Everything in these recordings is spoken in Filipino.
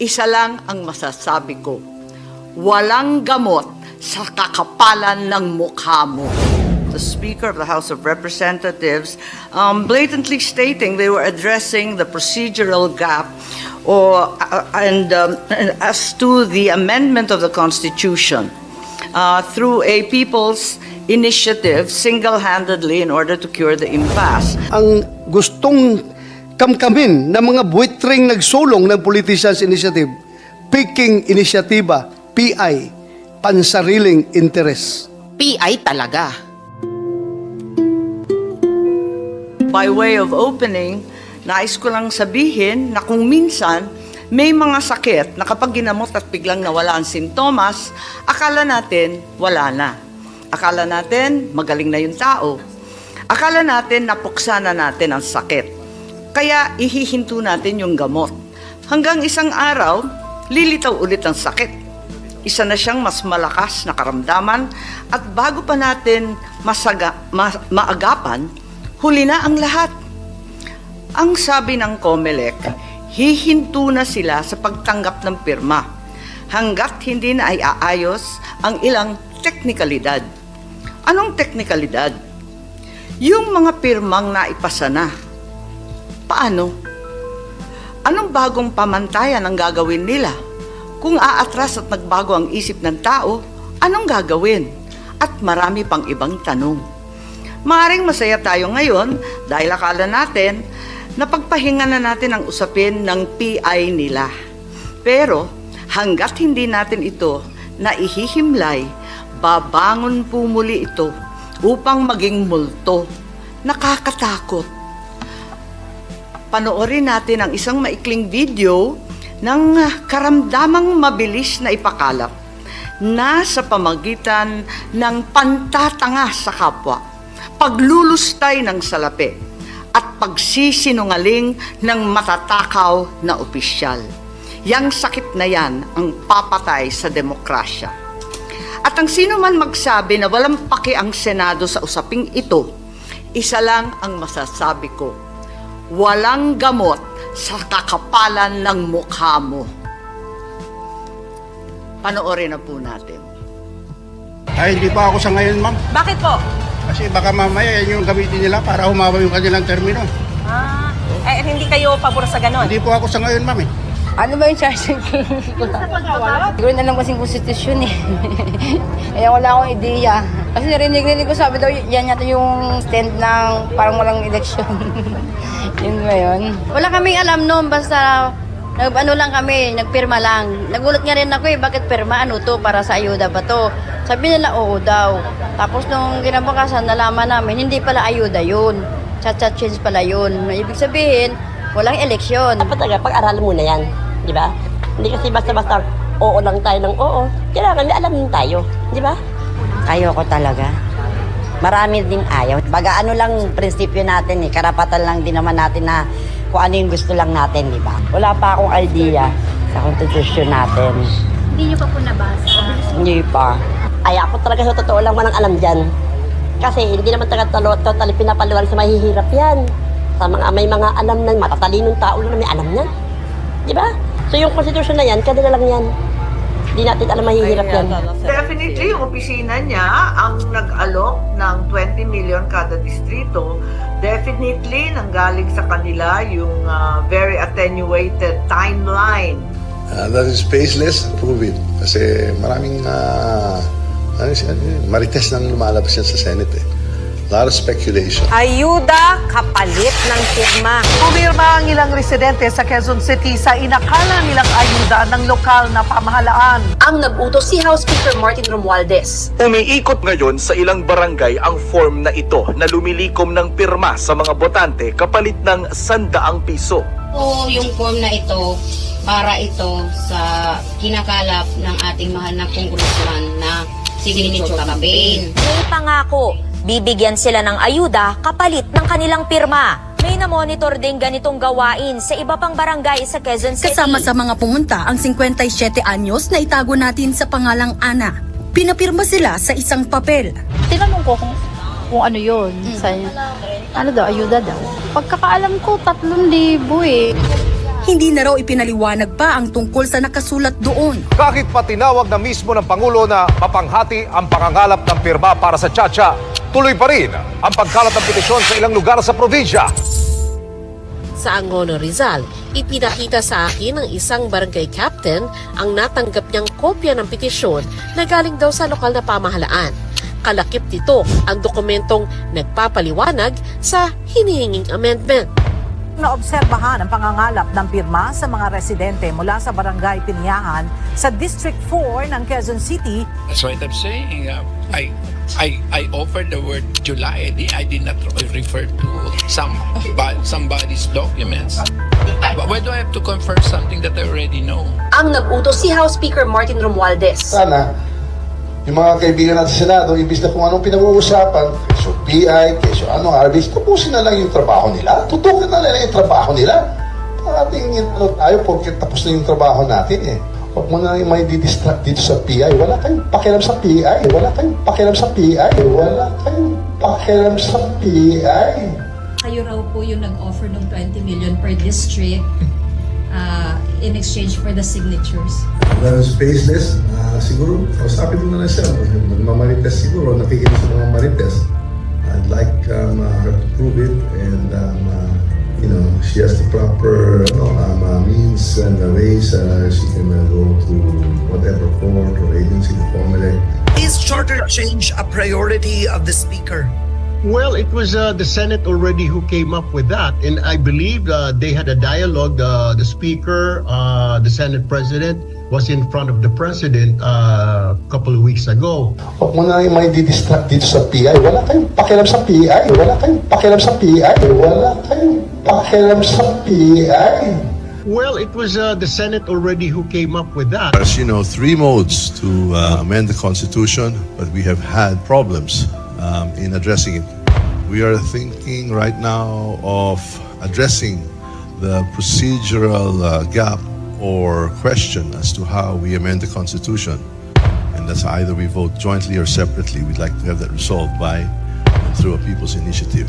Isa lang ang masasabi ko, walang gamot sa kakapalan ng mukha mo. The Speaker of the House of Representatives blatantly stating they were addressing the procedural gap as to the amendment of the Constitution through a people's initiative single-handedly in order to cure the impasse. Ang gustong kamkamin ng mga buitring nagsulong ng Politicians Initiative, Peking Inisyatiba, PI, pansariling interes. PI talaga. By way of opening, nais ko lang sabihin na kung minsan may mga sakit na kapag ginamot at biglang nawala ang sintomas, akala natin wala na. Akala natin magaling na yung tao. Akala natin napuksa na natin ang sakit. Kaya ihihinto natin yung gamot. Hanggang isang araw, lilitaw ulit ang sakit. Isa na siyang mas malakas na karamdaman at bago pa natin maagapan, huli na ang lahat. Ang sabi ng COMELEC, hihinto na sila sa pagtanggap ng pirma hanggat hindi na ay aayos ang ilang teknikalidad. Anong teknikalidad? Yung mga pirmang naipasa na. Paano? Anong bagong pamantayan ang gagawin nila? Kung aatras at nagbago ang isip ng tao, anong gagawin? At marami pang ibang tanong. Maaring masaya tayo ngayon dahil akala natin na pagpahinga na natin ang usapin ng PI nila. Pero hanggat hindi natin ito naihihimlay, babangon po muli ito upang maging multo. Nakakatakot. Panoorin natin ang isang maikling video ng karamdamang mabilis na ipakalap na sa pamagitan ng pantatanga sa kapwa, paglulustay ng salapi, at pagsisinungaling ng matatakaw na opisyal. Yang sakit na yan ang papatay sa demokrasya. At ang sino man magsabi na walang paki ang Senado sa usaping ito, isa lang ang masasabi ko, walang gamot sa kakapalan ng mukha mo. Panoorin na po natin. Ay, hindi pa ako sa ngayon, ma'am. Bakit po? Kasi baka mamaya yan yung gamitin nila para humaba yung kanilang termino. Hindi kayo pabor sa ganon? Hindi po ako sa ngayon, ma'am. Ano ba yung charging? Siguro na lang kasing konstitusyon eh. Kaya wala akong ideya. Kasi narinig ko sabi daw, yan yata yung stand ng parang walang eleksyon. Yun ba yun? Wala kaming alam noon, basta ano lang kami, nagpirma lang. Nagulat nga rin ako bakit pirma? Ano to? Para sa ayuda ba to? Sabi nila, oo daw. Tapos nung kinabukasan, nalaman namin, hindi pala ayuda yun. Chat-chat change pala yun. Ibig sabihin, walang eleksyon. Dapat talaga, pag-aralan mo na yan, di ba? Hindi kasi basta-basta oo lang tayo ng oo. Kailangan may alam din tayo, di ba? Ayoko talaga. Marami din ayaw. Baga ano lang prinsipyo natin karapatan lang din naman natin na kung ano yung gusto lang natin, di ba? Wala pa akong idea sa konstitusyon natin. Hindi niyo pa po nabasa? Hindi pa. Ay ako talaga sa totoo lang walang alam dyan. Kasi hindi naman talaga totally pinapaliwanag sa mahihirap yan. Sa may mga alam na, matatalinong tao na may alam yan. Di ba? So yung konstitusyon na yan, kadala lang yan. Hindi natin alam mahihirap yan. Definitely, yung opisina niya ang nag-alok ng 20 million kada distrito. Definitely, nanggaling sa kanila yung very attenuated timeline. That is baseless, prove it. Kasi maraming marites nang lumalabas yan sa Senate eh. A lot of speculation. Ayuda kapalit ng pirma. Pumirma ang ilang residente sa Quezon City sa inakala nilang ayuda ng lokal na pamahalaan. Ang nag-utos si House Speaker Martin Romualdez. Umiikot ngayon sa ilang barangay ang form na ito na lumilikom ng pirma sa mga botante kapalit ng 100 piso. O yung form na ito, para ito sa kinakalap ng ating mahal na congressman na signature campaign. May pangako, bibigyan sila ng ayuda kapalit ng kanilang pirma. May na-monitor din ganitong gawain sa iba pang barangay sa Quezon City. Kasama sa mga pumunta ang 57 anyos na itago natin sa pangalang Ana. Pinapirma sila sa isang papel. Tinanong ko kung ano yun. Ano daw, ayuda daw. Pagkakaalam ko, 3,000 eh. Hindi na raw ipinaliwanag pa ang tungkol sa nakasulat doon. Kahit pa tinawag na mismo ng Pangulo na mapanghati ang pangangalap ng pirma para sa Chacha, tuloy pa rin ang pagkalat ng petisyon sa ilang lugar sa probinsya. Sa Angono, Rizal, ipinakita sa akin ng isang barangay captain ang natanggap niyang kopya ng petisyon na galing daw sa lokal na pamahalaan. Kalakip nito ang dokumentong nagpapaliwanag sa hinihinging amendment. Naobserbahan ang pangangalap ng pirma sa mga residente mula sa Barangay Piniahan sa District 4 ng Quezon City. That's what I'm saying. I offered the word July. I did not refer to somebody's documents. But why do I have to confirm something that I already know? Ang nag-utos si House Speaker Martin Romualdez. Sana, yung mga kaibigan natin sa Senado, imbis na kung anong pinag-uusapan, keso PI, keso RBs, tapusin na lang yung trabaho nila. Tutukin na lang yung trabaho nila. Parating tayo porque tapos na yung trabaho natin eh. Huwag mo na yung may didistract dito sa PI. Wala kayong pakialam sa PI. Wala kayong pakialam sa PI. Wala kayong pakialam sa PI. Kayo raw po yung nag-offer ng 20 million per district in exchange for the signatures. Well, spaceless, siguro, kausapin mo na siya. Nagmamarites siguro, nakikinig sa mga marites. I'd like her to prove it and she has the proper means and ways she can go to whatever court or agency to formulate. Is charter change a priority of the Speaker? Well, it was the Senate already who came up with that, and I believe they had a dialogue. The Speaker, the Senate President, was in front of the President a couple of weeks ago. Huwag mo na yung may didistract dito sa PI. Wala kayong pakialam sa PI. Wala kayong pakialam sa PI. Wala kayong pakialam sa PI. Well, it was the Senate already who came up with that. As you know, 3 modes to amend the Constitution, but we have had problems in addressing it. We are thinking right now of addressing the procedural gap or question as to how we amend the Constitution. And that's either we vote jointly or separately. We'd like to have that resolved by and through a people's initiative.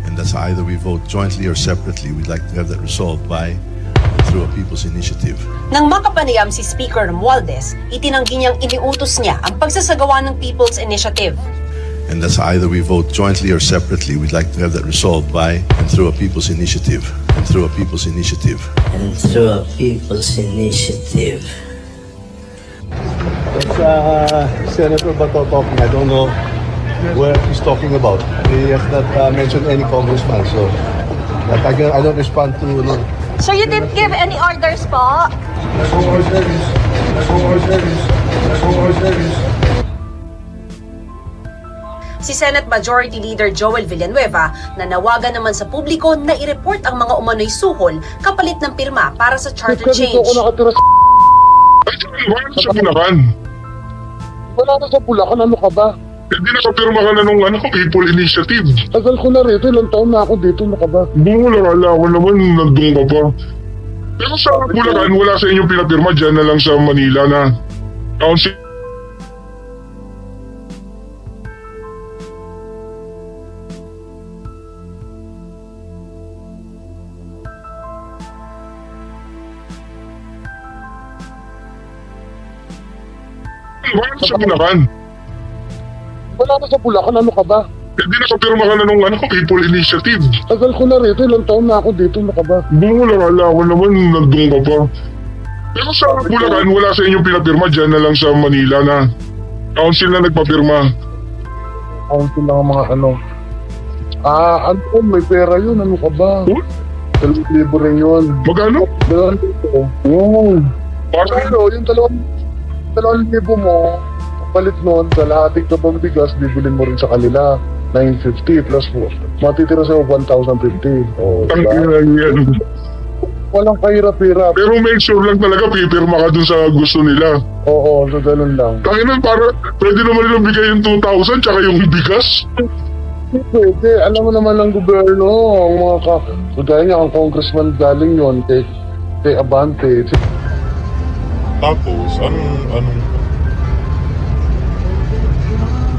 And that's either we vote jointly or separately. We'd like to have that resolved by and through a people's initiative. Nang makapanayam si Speaker Romualdez, itinanggi niyang iniutos niya ang pagsasagawa ng People's Initiative. And that's either we vote jointly or separately. We'd like to have that resolved by and through a people's initiative. And through a people's initiative. And through a people's initiative. It's Senator Bato talking. I don't know where he's talking about. He has not mentioned any congressman, so I don't respond to. So you didn't give any orders po? Si Senate Majority Leader Joel Villanueva nanawagan naman sa publiko na i-report ang mga umano'y suhol kapalit ng pirma para sa charter change. Wala sa Bulacan. Wala na sa Bulacan, ano ka ba? Hindi nakapirma ka na nung People Initiative. Tagal ko na rito, ilang taon na ako dito, ano ka ba? Wala ako naman, nandun ka pa. Pero sa Bulacan, wala sa inyong pinapirma, dyan na lang sa Manila na council. Wala sa Bulacan. Wala na sa Bulacan, ano ka ba? Hindi nakapirma ka na nung People Initiative. Tagal ko na rito, ilang taon na ako dito, ano ka ba? Wala ako naman, nandun ka pa. Pero sa Bulacan, wala sa inyong pinapirma, dyan na lang sa Manila na council na nagpapirma. Council lang ang mga may pera yun, ano ka ba? 2,000 rin yun. Magano? 2,000. Oo. Pero yung 2,000 mo, palit nun, sa lahating tabang bigas, bibilin mo rin sa kanila, 950 plus mo. Matitira sa'yo 1,050. O, diba? Yan. Walang kahirap-hirap. Pero make sure lang talaga, pipirma ka dun sa gusto nila. Oo, so ganun lang. Tanginan, pwede naman nilang bigay yung 2,000 tsaka yung bigas. Pwede, alam mo naman ng gobyerno, ang mga kagaya niya, ang congressman galing yun, kay Abante. Tapos, anong?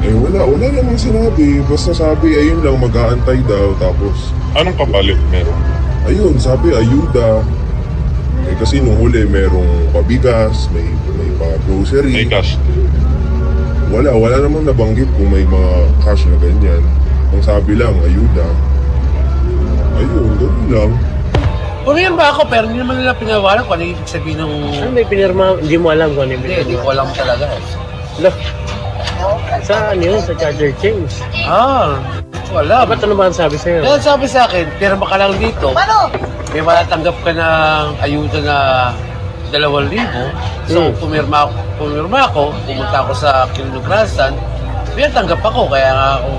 Wala namang sinabi. Basta sabi, ayun lang, mag-aantay daw. Tapos, anong kapalit meron? Ayun, sabi, ayuda. Eh, kasi nung huli, merong pabigas, may mga grocery. May cash. Wala namang nabanggit kung may mga cash na ganyan. Ang sabi lang, ayuda. Ayun, gano'n lang. Pumirma ba ako pero hindi naman nila pinawala kung ano ibig sabihin ng... Ano may pinirma? Hindi mo alam kung ano yung pinirma? Hindi ko alam talaga. Look, sa ano yun? Sa charger change. Wala. Ba't ano ba ang sabi sa'yo? Kaya sabi sa akin, pirma ka lang dito. May matatanggap ka ng ayuda na 2,000. So, pumirma ako, pumunta ako sa Kinunugrasan, may tanggap ako, kaya nga ako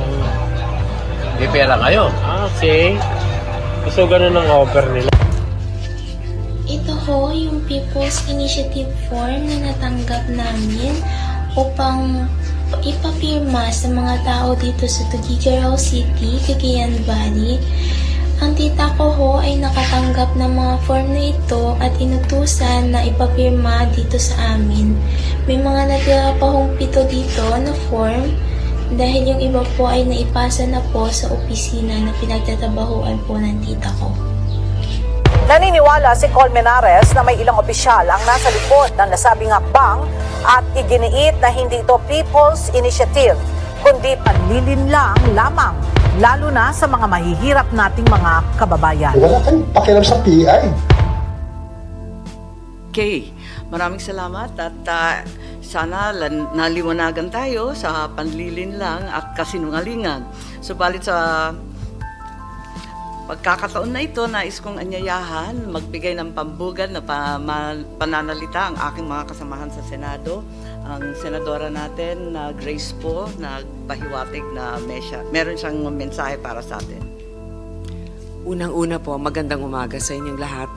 may pera ngayon. Okay. So, ganun ang offer nila. Ito ho yung People's Initiative form na natanggap namin upang ipapirma sa mga tao dito sa Tuguegarao City, Cagayan Valley. Ang tita ko ho ay nakatanggap ng mga form na ito at inutusan na ipapirma dito sa amin. May mga natira pa hong 7 dito na form dahil yung iba po ay naipasa na po sa opisina na pinagtatrabahuan po ng tita ko. Naniniwala si Colmenares na may ilang opisyal ang nasa likod ng nasabing hakbang at iginiit na hindi ito People's Initiative, kundi panlilinlang lamang, lalo na sa mga mahihirap nating mga kababayan. Wala kayong pakialam sa PI. Okay, maraming salamat at sana naliwanagan tayo sa panlilinlang at kasinungalingan. Subalit sa pagkakataon na ito, nais kong anyayahan, magbigay ng pambugan na pananalita ang aking mga kasamahan sa Senado. Ang senadora natin, Grace po, nagpahiwatig na meron siyang mensahe para sa atin. Unang-una po, magandang umaga sa inyong lahat.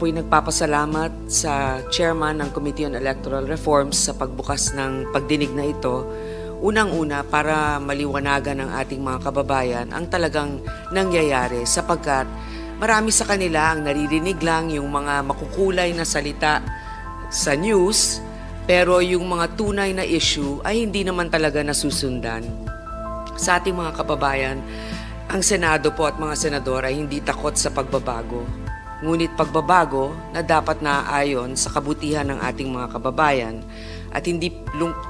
Po'y nagpapasalamat sa chairman ng Committee on Electoral Reforms sa pagbukas ng pagdinig na ito. Unang-una, para maliwanagan ng ating mga kababayan ang talagang nangyayari sapagkat marami sa kanila ang naririnig lang yung mga makukulay na salita sa news, pero yung mga tunay na issue ay hindi naman talaga nasusundan. Sa ating mga kababayan, ang Senado po at mga senador ay hindi takot sa pagbabago. Ngunit pagbabago na dapat naaayon sa kabutihan ng ating mga kababayan. At hindi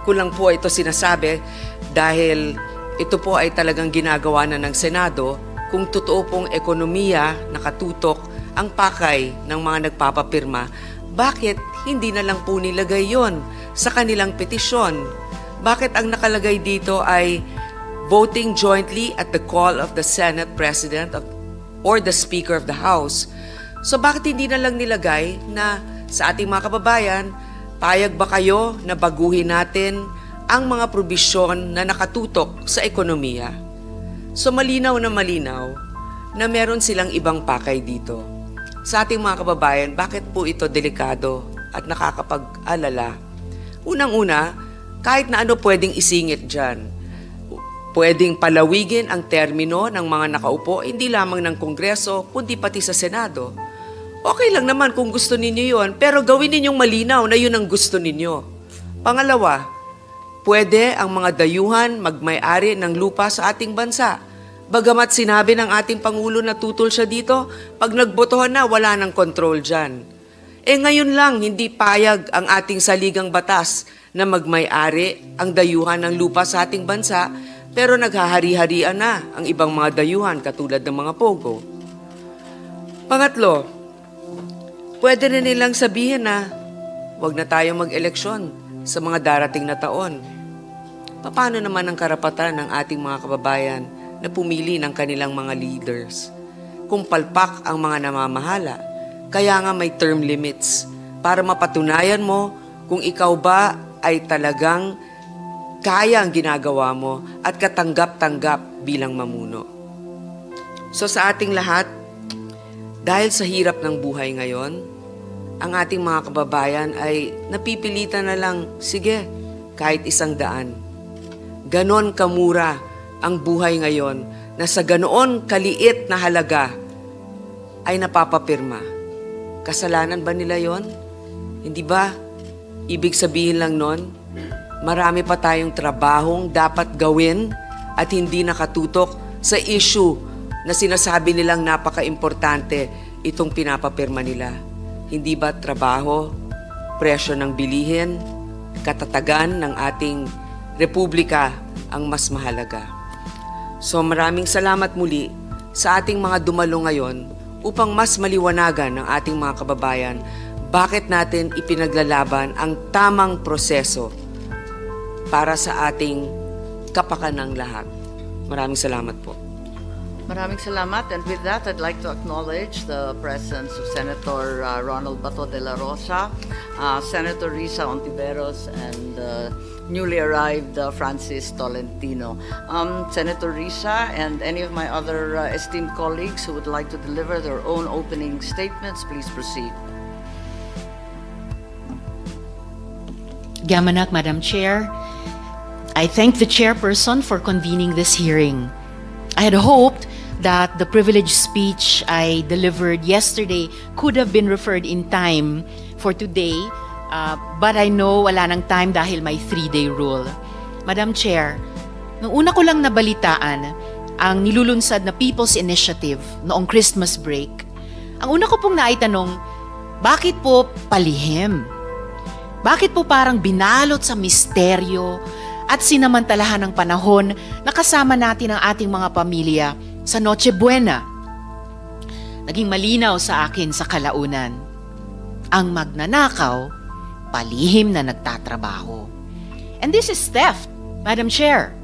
ko lang po ito sinasabi dahil ito po ay talagang ginagawa na ng Senado kung totoo pong ekonomiya nakatutok ang pakay ng mga nagpapapirma. Bakit hindi na lang po nilagay yon sa kanilang petisyon? Bakit ang nakalagay dito ay voting jointly at the call of the Senate President or the Speaker of the House? So bakit hindi na lang nilagay na sa ating mga kababayan, payag ba kayo na baguhin natin ang mga probisyon na nakatutok sa ekonomiya? So malinaw na meron silang ibang pakay dito. Sa ating mga kababayan, bakit po ito delikado at nakakapag-alala? Unang-una, kahit na ano pwedeng isingit dyan. Pwedeng palawigin ang termino ng mga nakaupo, hindi lamang ng Kongreso, kundi pati sa Senado. Okay lang naman kung gusto ninyo yon, pero gawin ninyong malinaw na yun ang gusto ninyo. Pangalawa, pwede ang mga dayuhan magmay-ari ng lupa sa ating bansa. Bagamat sinabi ng ating Pangulo na tutol siya dito, pag nagbotohan na, wala nang control dyan. Ngayon lang, hindi payag ang ating saligang batas na magmay-ari ang dayuhan ng lupa sa ating bansa, pero naghahari-harian na ang ibang mga dayuhan katulad ng mga pogo. Pangatlo, pwede na nilang sabihin na huwag na tayo mag-eleksyon sa mga darating na taon. Paano naman ang karapatan ng ating mga kababayan na pumili ng kanilang mga leaders? Kung palpak ang mga namamahala, kaya nga may term limits para mapatunayan mo kung ikaw ba ay talagang kaya ang ginagawa mo at katanggap-tanggap bilang mamuno. So sa ating lahat, dahil sa hirap ng buhay ngayon, ang ating mga kababayan ay napipilitan na lang, sige, kahit 100. Ganon kamura ang buhay ngayon na sa ganoon kaliit na halaga ay napapapirma. Kasalanan ba nila yon? Hindi ba? Ibig sabihin lang nun, marami pa tayong trabahong dapat gawin at hindi nakatutok sa issue na sinasabi nilang napaka-importante, itong pinapapirma nila? Hindi ba trabaho, presyo ng bilihin, katatagan ng ating republika ang mas mahalaga? So maraming salamat muli sa ating mga dumalo ngayon upang mas maliwanagan ng ating mga kababayan bakit natin ipinaglalaban ang tamang proseso para sa ating kapakanang lahat. Maraming salamat po. Maraming salamat. And with that, I'd like to acknowledge the presence of Senator Ronald Bato de la Rosa, Senator Risa Ontiveros, and newly arrived Francis Tolentino. Senator Risa and any of my other esteemed colleagues who would like to deliver their own opening statements, please proceed. Gamanak, Madam Chair, I thank the chairperson for convening this hearing. I had hoped that the privileged speech I delivered yesterday could have been referred in time for today, but I know wala nang time dahil may 3-day rule. Madam Chair, nung una ko lang nabalitaan ang nilulunsad na People's Initiative noong Christmas break, ang una ko pong naitanong, bakit po palihim? Bakit po parang binalot sa misteryo at sinamantalahan ng panahon na kasama natin ang ating mga pamilya sa Noche Buena? Naging malinaw sa akin sa kalaunan, ang magnanakaw, palihim na nagtatrabaho. And this is theft, Madam Chair.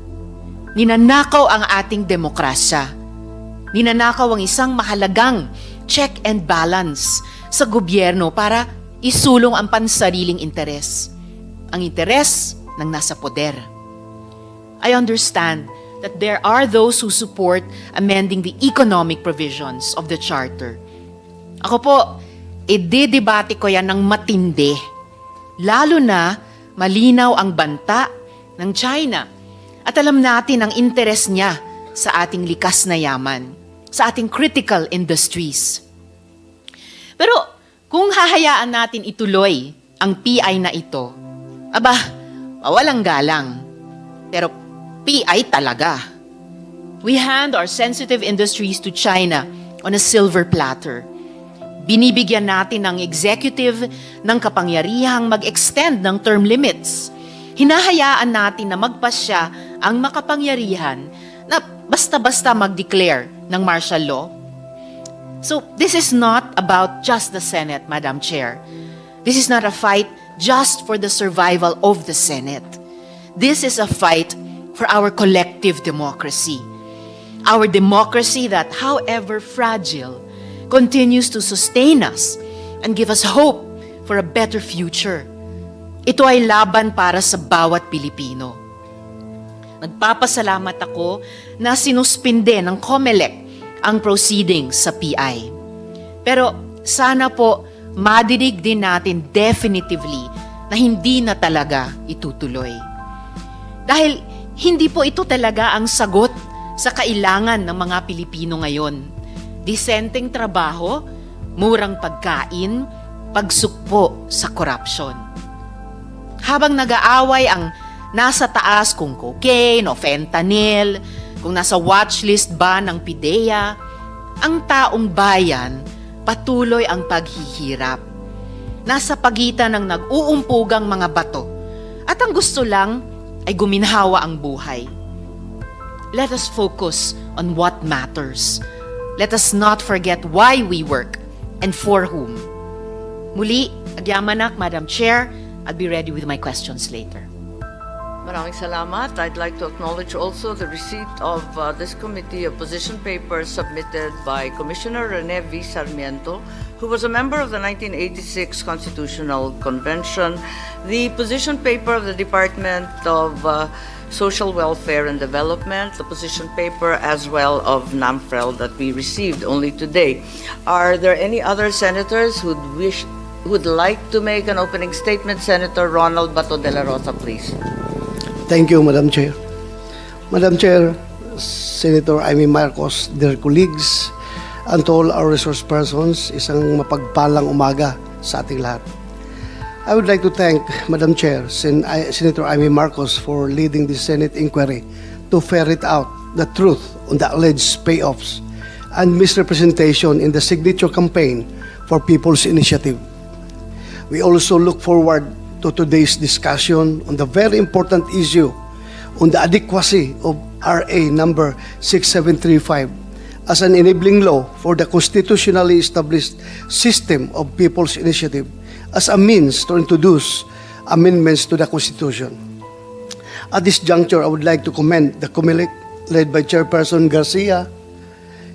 Ninanakaw ang ating demokrasya. Ninanakaw ang isang mahalagang check and balance sa gobyerno para isulong ang pansariling interes. Ang interes ng nasa poder. I understand that there are those who support amending the economic provisions of the Charter. Ako po, idedebate ko yan ng matindi. Lalo na malinaw ang banta ng China at alam natin ang interes niya sa ating likas na yaman, sa ating critical industries. Pero kung hahayaan natin ituloy ang PI na ito, mawalang galang. Pero PI talaga. We hand our sensitive industries to China on a silver platter. Binibigyan natin ng executive ng kapangyarihang mag-extend ng term limits. Hinahayaan natin na magpasya ang makapangyarihan na basta-basta mag-declare ng martial law. So this is not about just the Senate, Madam Chair. This is not a fight just for the survival of the Senate. This is a fight for our collective democracy. Our democracy that, however fragile, continues to sustain us and give us hope for a better future. Ito ay laban para sa bawat Pilipino. Nagpapasalamat ako na sinuspinde ng COMELEC ang proceedings sa PI. Pero sana po madinig din natin definitively na hindi na talaga itutuloy. Dahil hindi po ito talaga ang sagot sa kailangan ng mga Pilipino ngayon. Disenteng trabaho, murang pagkain, pagsukpo sa korupsyon. Habang nag-aaway ang nasa taas kung cocaine o fentanyl, kung nasa watchlist ba ng PIDEA, ang taong bayan patuloy ang paghihirap. Nasa pagitan ng nag-uumpugang mga bato at ang gusto lang ay guminhawa ang buhay. Let us focus on what matters. Let us not forget why we work and for whom. Muli, agyamanak, Madam Chair, I'll be ready with my questions later. Maraming salamat. I'd like to acknowledge also the receipt of this committee of position papers submitted by Commissioner Rene V. Sarmiento, who was a member of the 1986 Constitutional Convention, the position paper of the Department of Social Welfare and Development, the position paper as well of NAMFREL that we received only today. Are there any other senators who'd like to make an opening statement? Senator Ronald Bato de la Rosa, please. Thank you, Madam Chair. Madam Chair, Senator Amy Marcos, dear colleagues, and to all our resource persons, isang mapagpalang umaga sa ating lahat. I would like to thank Madam Chair, Senator Amy Marcos, for leading the Senate inquiry to ferret out the truth on the alleged payoffs and misrepresentation in the signature campaign for People's Initiative. We also look forward to today's discussion on the very important issue on the adequacy of RA number 6735 as an enabling law for the constitutionally established system of People's Initiative as a means to introduce amendments to the Constitution. At this juncture, I would like to commend the COMELEC, led by Chairperson Garcia,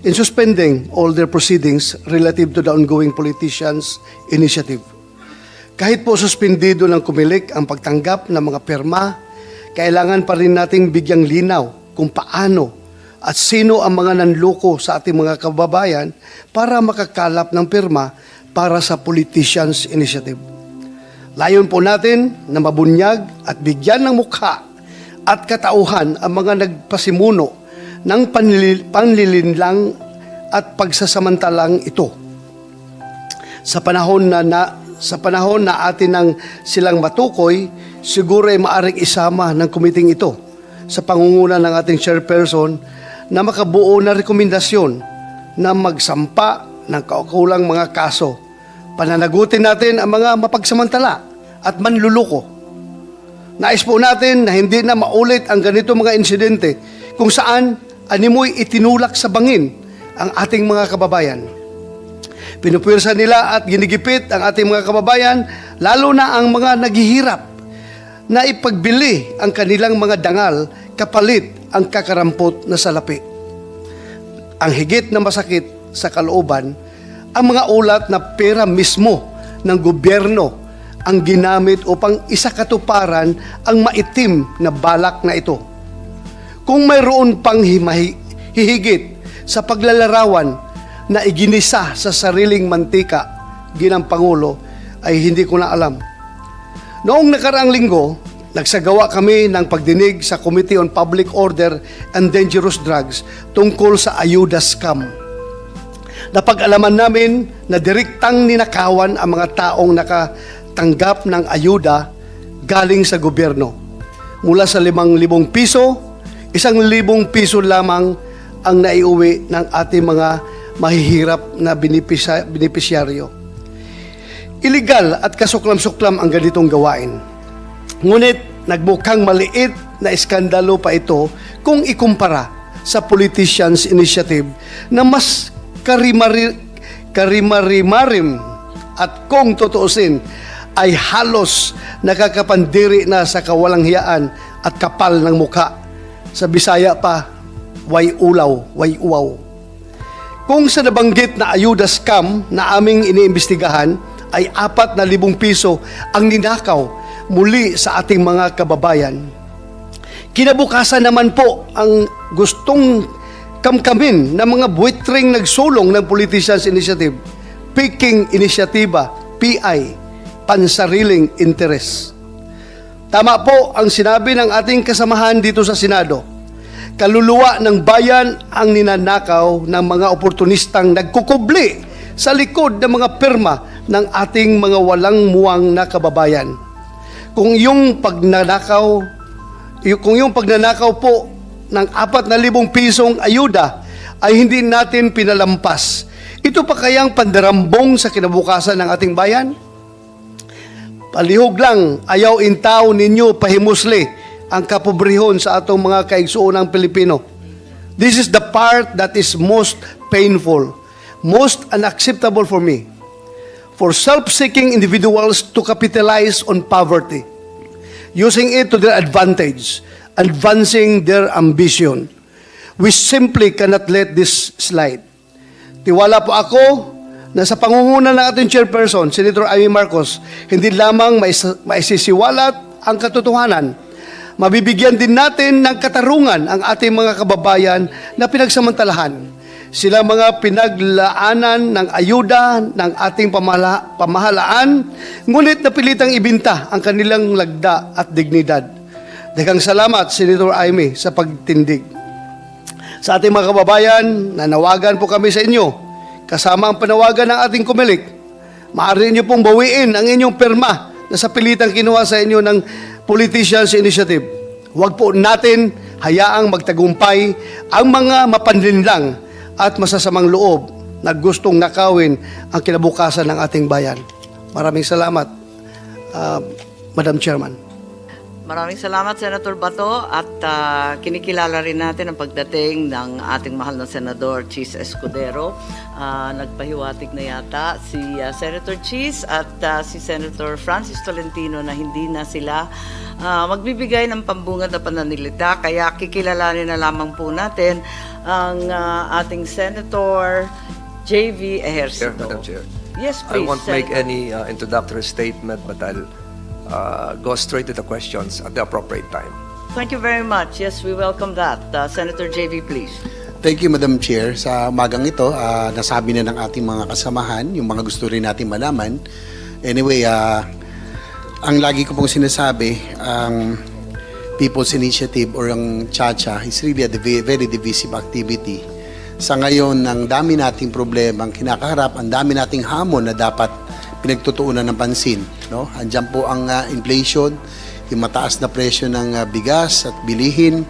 in suspending all their proceedings relative to the ongoing politicians' initiative. Kahit po suspendido ng COMELEC ang pagtanggap ng mga pirma, kailangan pa rin nating bigyang linaw kung paano at sino ang mga nanloko sa ating mga kababayan para makakalap ng pirma para sa politicians' initiative. Layon po natin na mabunyag at bigyan ng mukha at katauhan ang mga nagpasimuno ng panlilinlang at pagsasamantalang ito. Sa panahon na atin nang silang matukoy, siguro ay maaring isama ng kumiting ito sa pangunguna ng ating chairperson na makabuo na rekomendasyon na magsampa ng kaukulang mga kaso. Pananagutin natin ang mga mapagsamantala at manluloko. Nais po natin na hindi na maulit ang ganito mga insidente kung saan animoy itinulak sa bangin ang ating mga kababayan. Pinupwersa nila at ginigipit ang ating mga kababayan, lalo na ang mga naghihirap, na ipagbili ang kanilang mga dangal kapalit ang kakarampot na salapi. Ang higit na masakit sa kalooban, ang mga ulat na pera mismo ng gobyerno ang ginamit upang isakatuparan ang maitim na balak na ito. Kung mayroon pang hihigit sa paglalarawan na iginisa sa sariling mantika ginang Pangulo, ay hindi ko na alam. Noong nakaraang linggo, nagsagawa kami ng pagdinig sa Committee on Public Order and Dangerous Drugs tungkol sa ayuda scam. Napag-alaman namin na direktang ninakawan ang mga taong nakatanggap ng ayuda galing sa gobyerno. Mula sa 5,000 piso, 1,000 piso lamang ang naiuwi ng ating mga mahihirap na benepisyaryo. Illegal at kasuklam-suklam ang ganitong gawain. Ngunit nagmukhang maliit na iskandalo pa ito kung ikumpara sa politicians' initiative na mas karimarimarim at kung tutuusin ay halos nakakapandiri na sa kawalang hiyaan at kapal ng mukha. Sa Bisaya pa, way ulaw, way uwaw. Kung sa nabanggit na ayuda scam na aming iniimbestigahan ay 4,000 piso ang ninakaw muli sa ating mga kababayan. Kinabukasan naman po ang gustong kamkamin ng mga buwitring nagsulong ng Politicians Initiative, Peking Inisyatiba, PI, pansariling interes. Tama po ang sinabi ng ating kasamahan dito sa Senado. Kaluluwa ng bayan ang ninanakaw ng mga oportunistang nagkukubli sa likod ng mga pirma ng ating mga walang muwang na kababayan. Kung yung pagnanakaw po ng 4,000 pisong ayuda ay hindi natin pinalampas, ito pa kayang pandarambong sa kinabukasan ng ating bayan? Palihog lang, ayaw intaw ninyo pahimusli ang kapobrehon sa atong mga kaigsuonang Pilipino. This is the part that is most painful, most unacceptable for me. For self-seeking individuals to capitalize on poverty, using it to their advantage, advancing their ambition. We simply cannot let this slide. Tiwala po ako na sa pangunguna ng ating chairperson, Senator Amy Marcos, hindi lamang maisisiwalat ang katotohanan, mabibigyan din natin ng katarungan ang ating mga kababayan na pinagsamantalahan. Sila mga pinaglaanan ng ayuda ng ating pamahalaan, ngunit napilitang ibinta ang kanilang lagda at dignidad. Daghang salamat, Senator Amy, sa pagtindig. Sa ating mga kababayan, nanawagan po kami sa inyo, kasama ang panawagan ng ating COMELEC. Maaari niyo pong bawiin ang inyong pirma na sa pilitang kinuha sa inyo ng Politicians Initiative. Huwag po natin hayaang magtagumpay ang mga mapanlinlang at masasamang loob na gustong nakawin ang kinabukasan ng ating bayan. Maraming salamat, Madam Chairman. Maraming salamat, Senator Bato, at kinikilala rin natin ang pagdating ng ating mahal na Senador Chis Escudero. Nagpahiwatig na yata si Senator Chis at si Senator Francis Tolentino na hindi na sila magbibigay ng pambungad na pananalita, kaya kikilalanin na lamang po natin ang ating Senator J.V. Ejercito. Madam Chair. Yes, I please. won't make Senator. any introductory statement, but I'll go straight to the questions at the appropriate time. Thank you very much. Yes, we welcome that. Senator J.V., please. Thank you, Madam Chair. Sa umagang ito, nasabi na ng ating mga kasamahan, yung mga gusto rin natin malaman. Anyway, ang lagi ko pong sinasabi, ang People's Initiative or ang CHACHA is really a very divisive activity. Sa ngayon, ang dami nating problema, ang kinakaharap, ang dami nating hamon na dapat pinagtutuunan ng pansin. No? Andiyan po ang inflation, yung mataas na presyo ng bigas at bilihin,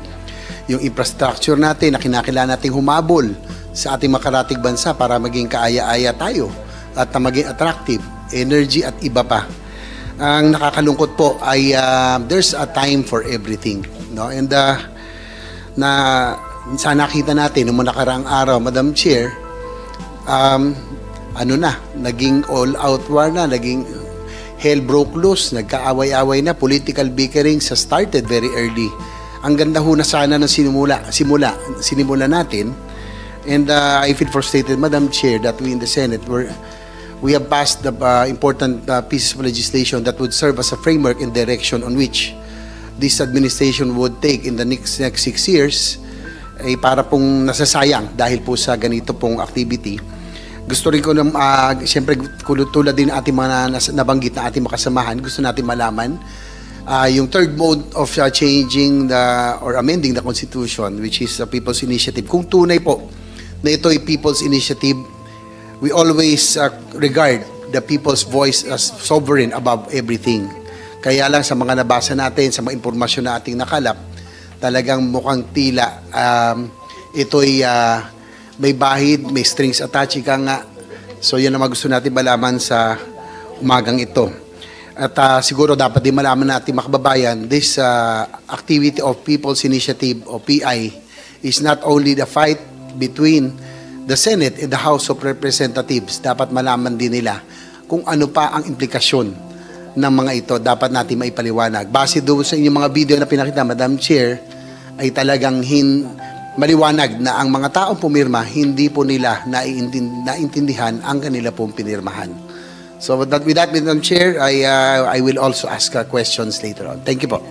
yung infrastructure natin na kinakailangan nating humabol sa ating makaratig bansa para maging kaaya-aya tayo at maging attractive, energy at iba pa. Ang nakakalungkot po ay there's a time for everything. No? And na sa nakita natin noong nakaraang araw, Madam Chair, naging all-out war na, naging hell broke loose, nagkaaway-away na, political bickering started very early. Ang ganda ho na sana ng sinimula natin. And I feel frustrated, Madam Chair, that we in the Senate we have passed the important pieces of legislation that would serve as a framework and direction on which this administration would take in the next 6 years, ay para pong nasasayang dahil po sa ganito pong activity. Gusto rin ko na, siyempre, tulad din ating mga nabanggit na ating makasamahan, gusto natin malaman yung third mode of changing or amending the Constitution, which is the People's Initiative. Kung tunay po na ito ay People's Initiative, we always regard the people's voice as sovereign above everything. Kaya lang sa mga nabasa natin, sa mga impormasyon na ating nakalap, talagang mukhang tila ito'y may bahid, may strings attached, ika nga. So yan ang gusto natin malaman sa umagang ito. At siguro dapat din malaman natin mga kababayan, this activity of People's Initiative o PI is not only the fight between the Senate and the House of Representatives. Dapat malaman din nila kung ano pa ang implikasyon ng mga ito. Dapat natin maipaliwanag. Base doon sa inyong mga video na pinakita, Madam Chair, ay talagang maliwanag na ang mga taong pumirma, hindi po nila naintindihan ang kanila pong pinirmahan. So with that, Madam Chair, I will also ask questions later on. Thank you po.